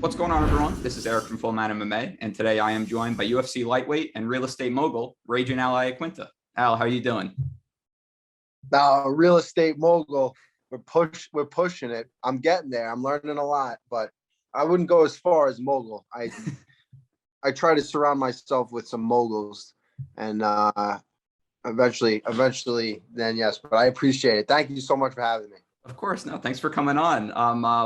What's going on, everyone? This is Erik from Full Man MMA, and today I am joined by UFC lightweight and real estate mogul, Raging Al Iaquinta. Al, how are you doing? Now, real estate mogul, we're pushing it. I'm getting there. I'm learning a lot, but I wouldn't go as far as mogul. I try to surround myself with some moguls, and eventually, then yes. But I appreciate it. Thank you so much for having me. Of course. No, thanks for coming on.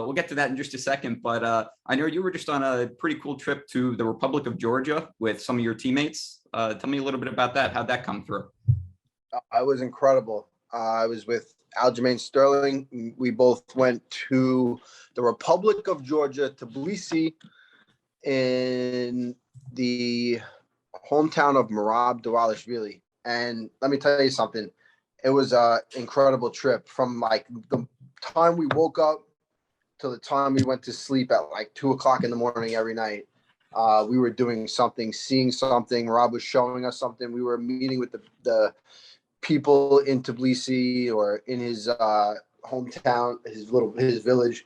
We'll get to that in just a second, but I know you were just on a pretty cool trip to the Republic of Georgia with some of your teammates. Tell me a little bit about that. How'd that come through? It was incredible. I was with Aljamain Sterling. We both went to the Republic of Georgia, Tbilisi, in the hometown of Merab, Dvalishvili. And let me tell you something. It was an incredible trip from like the time we woke up till the time we went to sleep at like 2:00 in the morning every night. We were doing something, seeing something. Rob was showing us something. We were meeting with the people in Tbilisi or in his hometown, his village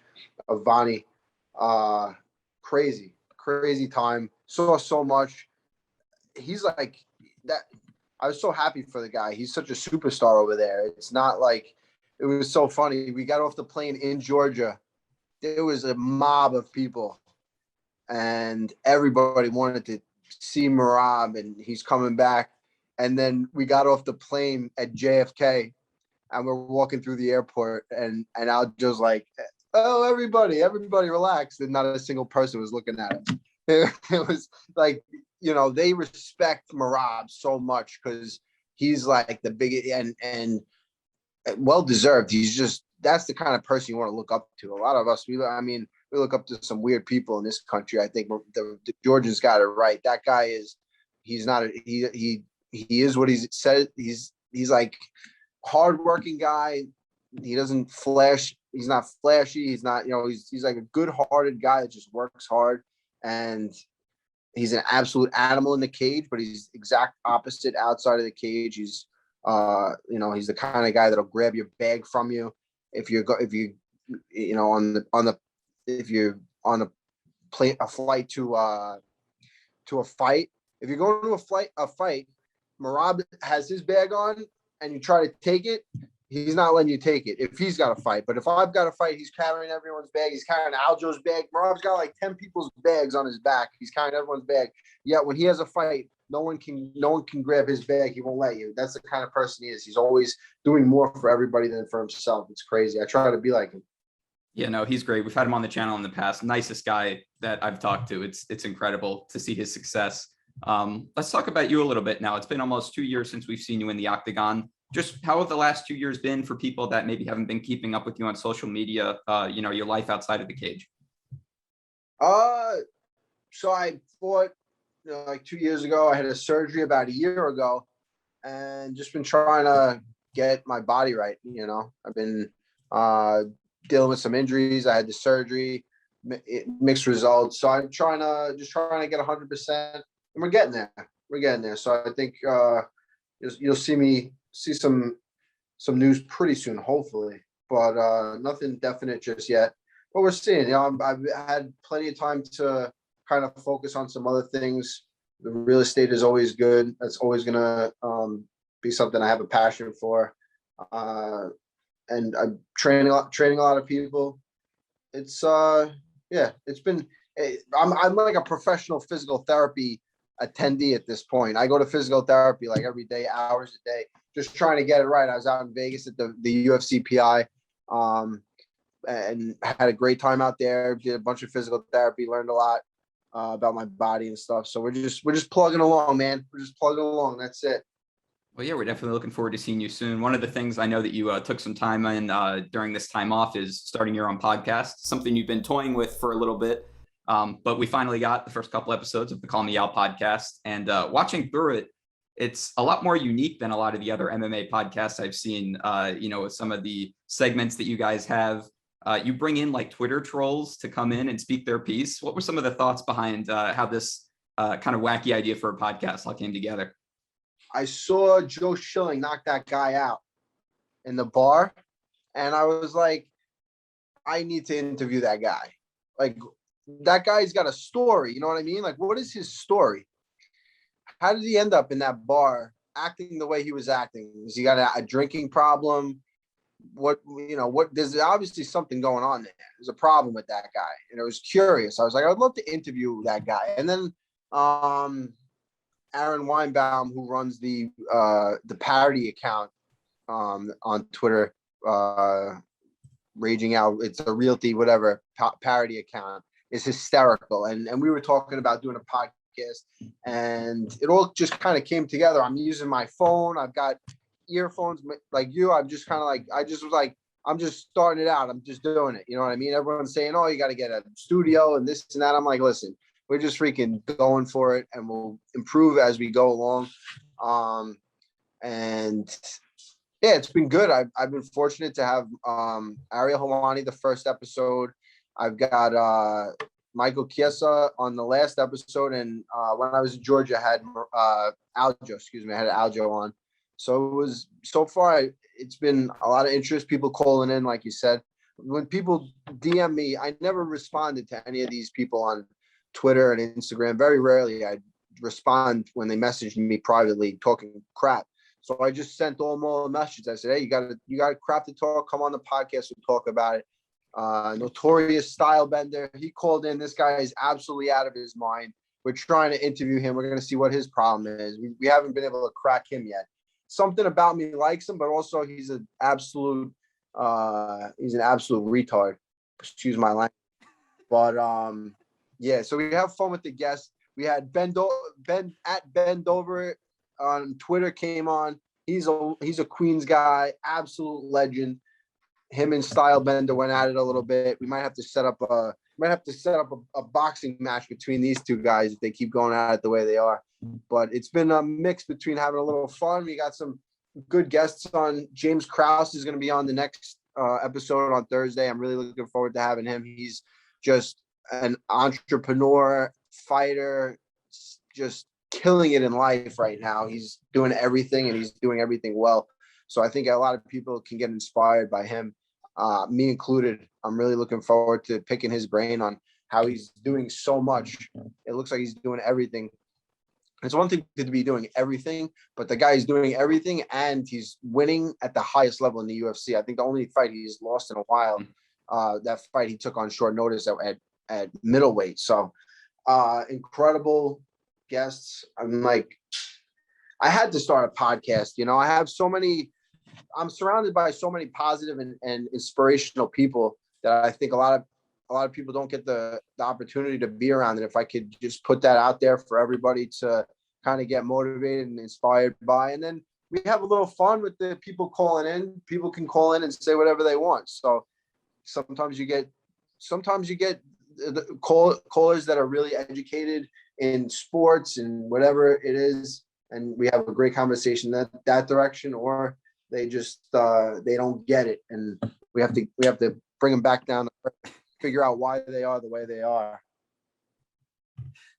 of Vani. Crazy time. Saw so much. He's like that. I was so happy for the guy. He's such a superstar over there. It's not like it was so funny. We got off the plane in Georgia. There was a mob of people, and everybody wanted to see Merab, and he's coming back. And then we got off the plane at JFK, and we're walking through the airport, and Al just like, "Oh, everybody relax," and not a single person was looking at him. It was like, they respect Merab so much because he's like the biggest and well deserved. That's the kind of person you want to look up to. A lot of us, we look up to some weird people in this country. I think the Georgians got it right. That guy he's is what he said. He's like hardworking guy. He doesn't flash. He's not flashy. He's not, he's like a good-hearted guy that just works hard. And he's an absolute animal in the cage, but he's exact opposite outside of the cage. He's, he's the kind of guy that'll grab your bag from you if you're on a flight to a fight. If you're going to a fight, Merab has his bag on, and you try to take it. He's not letting you take it if he's got a fight. But if I've got a fight, he's carrying everyone's bag. He's carrying Aljo's bag. Merab's got like 10 people's bags on his back. He's carrying everyone's bag. Yet when he has a fight, no one can grab his bag. He won't let you. That's the kind of person he is. He's always doing more for everybody than for himself. It's crazy. I try to be like him. Yeah, no, he's great. We've had him on the channel in the past. Nicest guy that I've talked to. It's incredible to see his success. Let's talk about you a little bit now. It's been almost 2 years since we've seen you in the octagon. Just how have the last 2 years been for people that maybe haven't been keeping up with you on social media, your life outside of the cage? So I fought like 2 years ago. I had a surgery about a year ago and just been trying to get my body right. I've been dealing with some injuries. I had the surgery, mixed results. So I'm trying to get 100%, and we're getting there. So I think you'll see some news pretty soon, hopefully, but nothing definite just yet. But we're seeing. I've had plenty of time to kind of focus on some other things. The real estate is always good. That's always gonna be something I have a passion for. And I'm training a lot of people. It's it's been. I'm like a professional physical therapy attendee at this point. I go to physical therapy like every day, hours a day, just trying to get it right. I was out in Vegas at the UFC PI, and had a great time out there. Did a bunch of physical therapy, learned a lot about my body and stuff. So we're just plugging along, man. We're just plugging along. That's it. Well, yeah, we're definitely looking forward to seeing you soon. One of the things I know that you took some time in during this time off is starting your own podcast, something you've been toying with for a little bit. But we finally got the first couple episodes of the Call Me Out podcast, and watching through it, it's a lot more unique than a lot of the other MMA podcasts I've seen, with some of the segments that you guys have. You bring in like Twitter trolls to come in and speak their piece. What were some of the thoughts behind how this kind of wacky idea for a podcast all came together? I saw Joe Schilling knock that guy out in the bar, and I was like, I need to interview that guy. Like, that guy's got a story. You know what I mean? Like, what is his story? How did he end up in that bar acting the way he was acting? Has he got a drinking problem? What there's obviously something going on there. There's a problem with that guy. And I was curious. I was like, I would love to interview that guy. And then Aaron Weinbaum, who runs the parody account on Twitter, raging out, it's a realty, whatever, parody account, is hysterical. And we were talking about doing a podcast, and it all just kind of came together. I'm using my phone. I've got earphones like you. I'm just kind of like, I just was like, I'm just starting it out. I'm just doing it. You know what I mean? Everyone's saying, oh, you got to get a studio and this and that. I'm like, listen, we're just freaking going for it, and we'll improve as we go along. And yeah, it's been good. I've been fortunate to have Ariel Helwani the first episode. I've got Michael Chiesa on the last episode, and when I was in Georgia, I had Aljo. I had Aljo on. So it was, so far, it's been a lot of interest. People calling in, like you said. When people DM me, I never responded to any of these people on Twitter and Instagram. Very rarely I respond when they message me privately talking crap. So I just sent all the messages. I said, hey, you got crap to talk. Come on the podcast and talk about it. Notorious style bender. He called in. This guy is absolutely out of his mind. We're trying to interview him. We're going to see what his problem is. We haven't been able to crack him yet. Something about me likes him, but also he's an absolute retard. Excuse my language. But yeah, so we have fun with the guests. We had Ben Dover on Twitter came on. He's a Queens guy, absolute legend. Him and Style Bender went at it a little bit. We might have to set up a boxing match between these two guys if they keep going at it the way they are. But it's been a mix between having a little fun. We got some good guests on. James Krause is going to be on the next episode on Thursday. I'm really looking forward to having him. He's just an entrepreneur, fighter, just killing it in life right now. He's doing everything, and he's doing everything well. So I think a lot of people can get inspired by him, me included. I'm really looking forward to picking his brain on how he's doing so much. It looks like he's doing everything. It's one thing to be doing everything, but the guy is doing everything, and he's winning at the highest level in the UFC. I think the only fight he's lost in a while, that fight he took on short notice at middleweight. So incredible guests. I had to start a podcast. I'm surrounded by so many positive and inspirational people that I think a lot of people don't get the opportunity to be around. And if I could just put that out there for everybody to kind of get motivated and inspired by, and then we have a little fun with the people calling in. People can call in and say whatever they want. So sometimes you get the callers that are really educated in sports and whatever it is, and we have a great conversation that direction, or they just they don't get it, and we have to bring them back down to figure out why they are the way they are.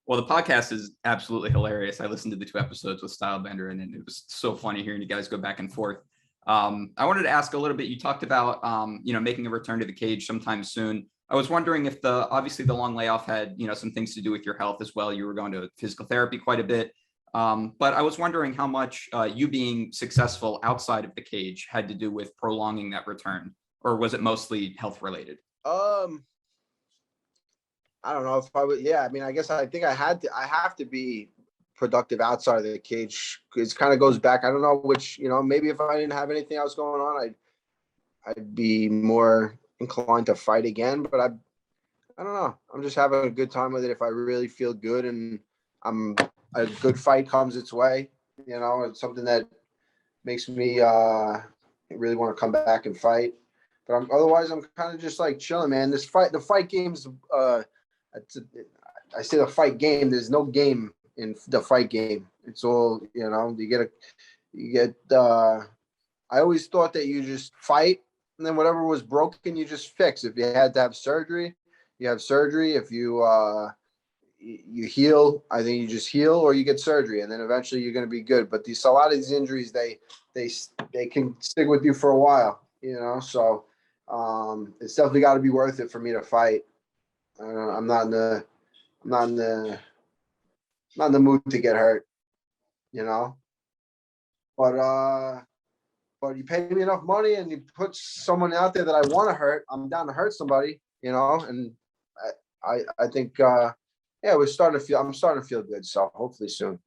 Well, the podcast is absolutely hilarious. I listened to the 2 episodes with Stylebender, and it was so funny hearing you guys go back and forth. I wanted to ask a little bit. You talked about making a return to the cage sometime soon. I was wondering if obviously the long layoff had some things to do with your health as well. You were going to physical therapy quite a bit, but I was wondering how much you being successful outside of the cage had to do with prolonging that return, or was it mostly health related? I don't know if I would. Yeah, I mean, I guess I think I have to be productive outside of the cage. It kind of goes back. I don't know which, maybe if I didn't have anything else going on, I'd be more inclined to fight again. But I don't know. I'm just having a good time with it. If I really feel good and a good fight comes its way, it's something that makes me really want to come back and fight. But otherwise I'm kind of just like chilling, man. The fight game's I say the fight game. There's no game in the fight game. It's all, I always thought that you just fight, and then whatever was broken, you just fix. If you had to have surgery, you have surgery. If you heal, I think you just heal, or you get surgery, and then eventually you're going to be good. But a lot of these injuries, they can stick with you for a while, So it's definitely got to be worth it for me to fight. I'm not in the I'm not in the not in the mood to get hurt, you know. But you pay me enough money and you put someone out there that I want to hurt. I'm down to hurt somebody, you know. And I think yeah, I'm starting to feel good. So hopefully soon.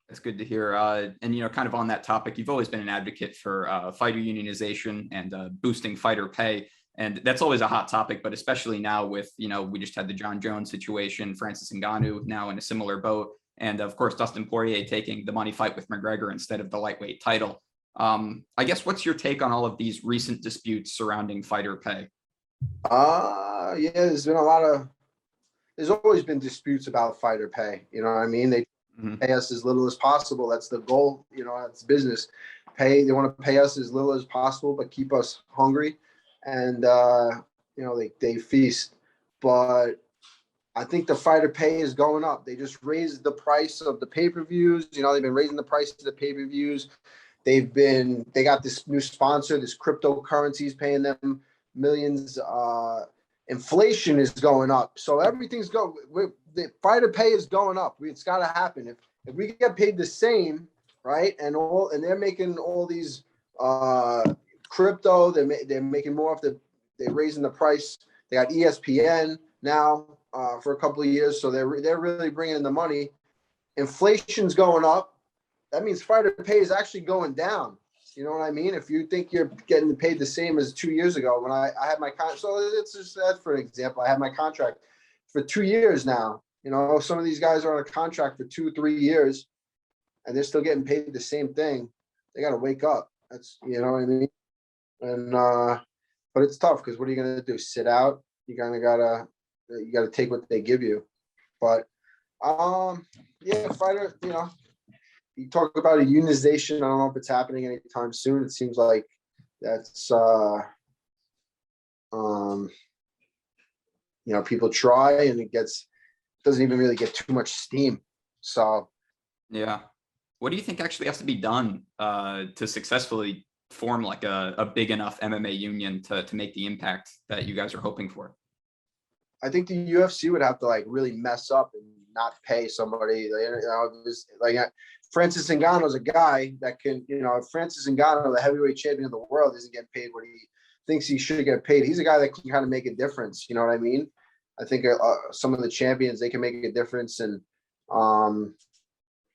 That's good to hear. And, kind of on that topic, you've always been an advocate for fighter unionization and boosting fighter pay. And that's always a hot topic, but especially now with, we just had the John Jones situation, Francis Ngannou now in a similar boat. And of course, Dustin Poirier taking the money fight with McGregor instead of the lightweight title. I guess what's your take on all of these recent disputes surrounding fighter pay? Yeah, there's always been disputes about fighter pay. You know what I mean? They pay us as little as possible. That's the goal. That's business. They want to pay us as little as possible, but keep us hungry. And they feast. But I think the fighter pay is going up. They just raised the price of the pay-per-views. They've been raising the price of the pay-per-views. They got this new sponsor, this cryptocurrencies paying them millions. Inflation is going up. So everything's going. The fighter pay is going up. It's got to happen. If we get paid the same, right? And they're making all these crypto. They're making more of they're raising the price. They got ESPN now for a couple of years, so they're really bringing in the money. Inflation's going up. That means fighter pay is actually going down. You know what I mean? If you think you're getting paid the same as 2 years ago, when I had my contract, so it's just that for an example, I had my contract for 2 years now. Some of these guys are on a contract for 2-3 years, and they're still getting paid the same thing. They got to wake up. That's what I mean. And but it's tough because what are you gonna do? Sit out? You gotta take what they give you. But yeah, fighter. You talk about a unionization. I don't know if it's happening anytime soon. It seems like that's people try and it doesn't even really get too much steam. So yeah. What do you think actually has to be done to successfully form like a big enough MMA union to make the impact that you guys are hoping for? I think the UFC would have to really mess up and not pay somebody. Francis Ngannou is a guy that can, Francis Ngannou, the heavyweight champion of the world, isn't getting paid what he thinks he should get paid. He's a guy that can kind of make a difference. You know what I mean? I think some of the champions, they can make a difference. And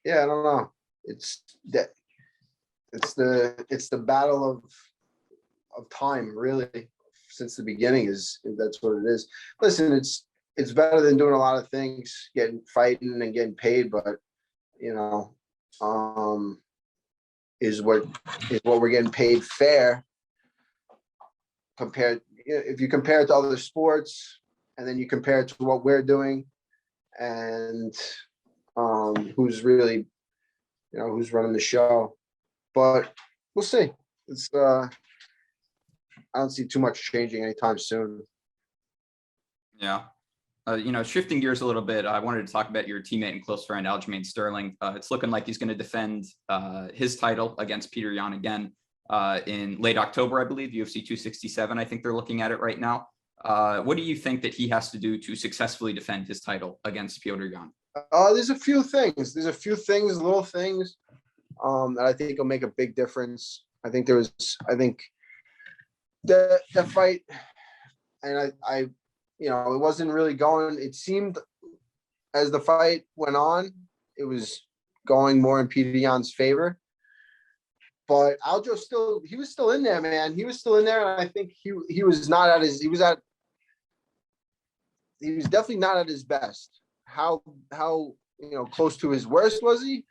yeah, I don't know. It's the battle of time, really, since the beginning. That's what it is. Listen, it's better than doing a lot of things, fighting and getting paid, but is what we're getting paid fair compared. If you compare it to other sports, and then you compare it to what we're doing, and who's really, who's running the show. But we'll see. I don't see too much changing anytime soon. Yeah. Shifting gears a little bit, I wanted to talk about your teammate and close friend, Aljamain Sterling. It's looking like he's going to defend his title against Peter Yan again in late October, I believe, UFC 267. I think they're looking at it right now. What do you think that he has to do to successfully defend his title against Peter Yan? There's a few things. Little things that I think will make a big difference. I think the fight, and I it wasn't really going. It seemed as the fight went on, it was going more in Peter Yan's favor. But Aljo he was still in there, man. He was still in there, and I think he was not at his. He was definitely not at his best. How close to his worst was he?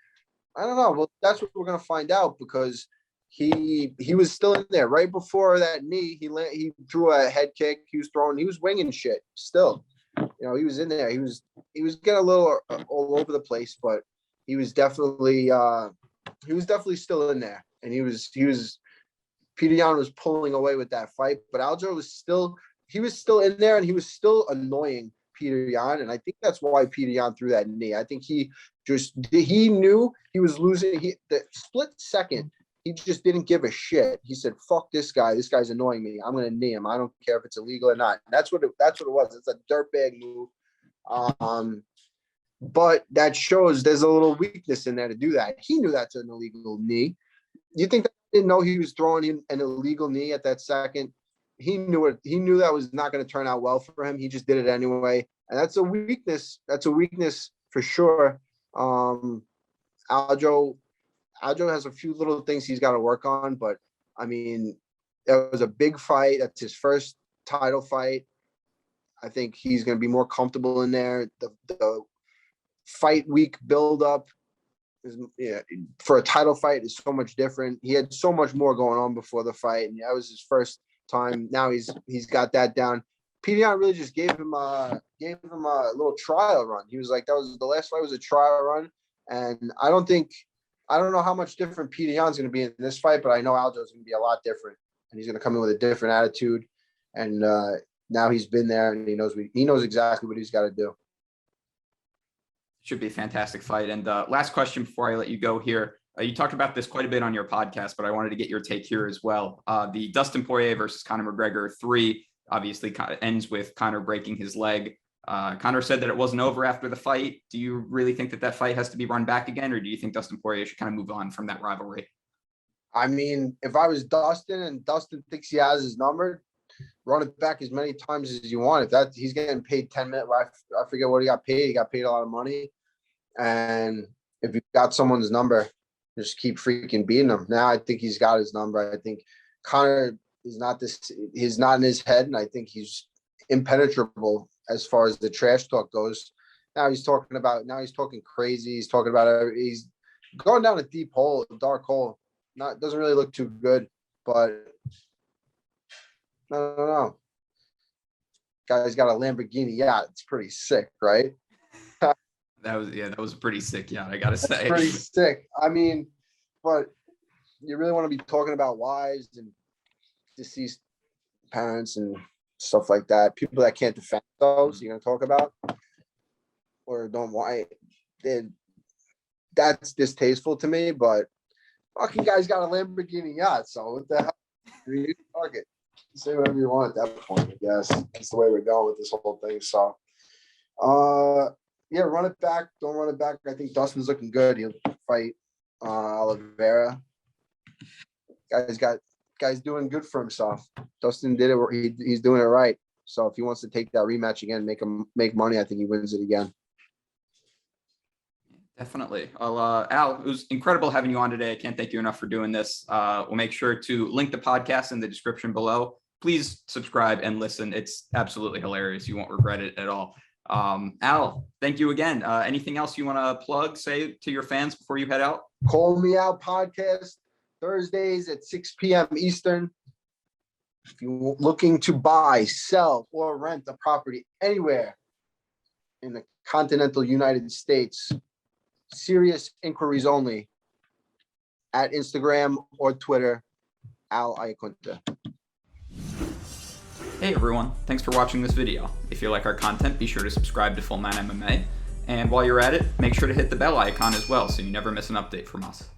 I don't know. Well, that's what we're gonna find out, because he was still in there right before that knee. He threw a head kick. He was winging shit still. He was in there. He was getting a little all over the place, but he was definitely still in there. And Peter Yan was pulling away with that fight, but Aljo was still in there, and he was still annoying Peter Yan. And I think that's why Peter Yan threw that knee. I think he knew he was losing. The split second he just didn't give a shit. He said, "Fuck this guy. This guy's annoying me. I'm gonna knee him. I don't care if it's illegal or not." That's what it was. It's a dirtbag move. But that shows there's a little weakness in there to do that. He knew that's an illegal knee. You think that he didn't know he was throwing in an illegal knee at that second? He knew it. He knew that was not going to turn out well for him. He just did it anyway, and that's a weakness. That's a weakness for sure. Aljo has a few little things he's got to work on, but I mean, it was a big fight. That's his first title fight. I think he's going to be more comfortable in there. The fight week buildup is, for a title fight is so much different. He had so much more going on before the fight, and that was his first time. Now he's got that down. PDN really just gave him a little trial run. He was like, the last fight was a trial run, and I don't know how much different PDN's going to be in this fight, but I know Aljo's going to be a lot different, and he's going to come in with a different attitude. And now he's been there, and he knows exactly what he's got to do. Should be a fantastic fight. And last question before I let you go here. You talked about this quite a bit on your podcast, but I wanted to get your take here as well. The Dustin Poirier versus Conor McGregor 3 obviously ends with Conor breaking his leg. Conor said that it wasn't over after the fight. Do you really think that fight has to be run back again, or do you think Dustin Poirier should kind of move on from that rivalry? I mean, if I was Dustin and Dustin thinks he has his number, run it back as many times as you want. If he's getting paid 10 minutes, I forget what he got paid. He got paid a lot of money. And if you got someone's number, just keep freaking beating him. Now I think he's got his number. I think Conor is not he's not in his head, and I think he's impenetrable as far as the trash talk goes. Now he's talking crazy. He's talking about he's going down a deep hole, a dark hole. Doesn't really look too good, but I don't know. Guy's got a Lamborghini yacht. It's pretty sick, right? That was a pretty sick yacht, I gotta say. Pretty sick. I mean, but you really want to be talking about wives and deceased parents and stuff like that. People that can't defend those, you're gonna talk about or don't want. That's distasteful to me. But fucking guy's got a Lamborghini yacht, so what the hell? Fuck it. Say whatever you want at that point, I guess. That's the way we're going with this whole thing. So, yeah, run it back. Don't run it back. I think Dustin's looking good. He'll fight Oliveira. Guy's doing good for himself. Dustin did it. He's doing it right. So if he wants to take that rematch again, make money, I think he wins it again. Definitely. Well, Al, it was incredible having you on today. I can't thank you enough for doing this. We'll make sure to link the podcast in the description below. Please subscribe and listen. It's absolutely hilarious. You won't regret it at all. Al, thank you again. Anything else you want to plug, say to your fans before you head out? Call Me Out podcast, Thursdays at 6 p.m. Eastern. If you're looking to buy, sell, or rent a property anywhere in the continental United States, serious inquiries only at Instagram or Twitter, Al Iaquinta. Hey everyone, thanks for watching this video. If you like our content, be sure to subscribe to Full Man MMA. And while you're at it, make sure to hit the bell icon as well so you never miss an update from us.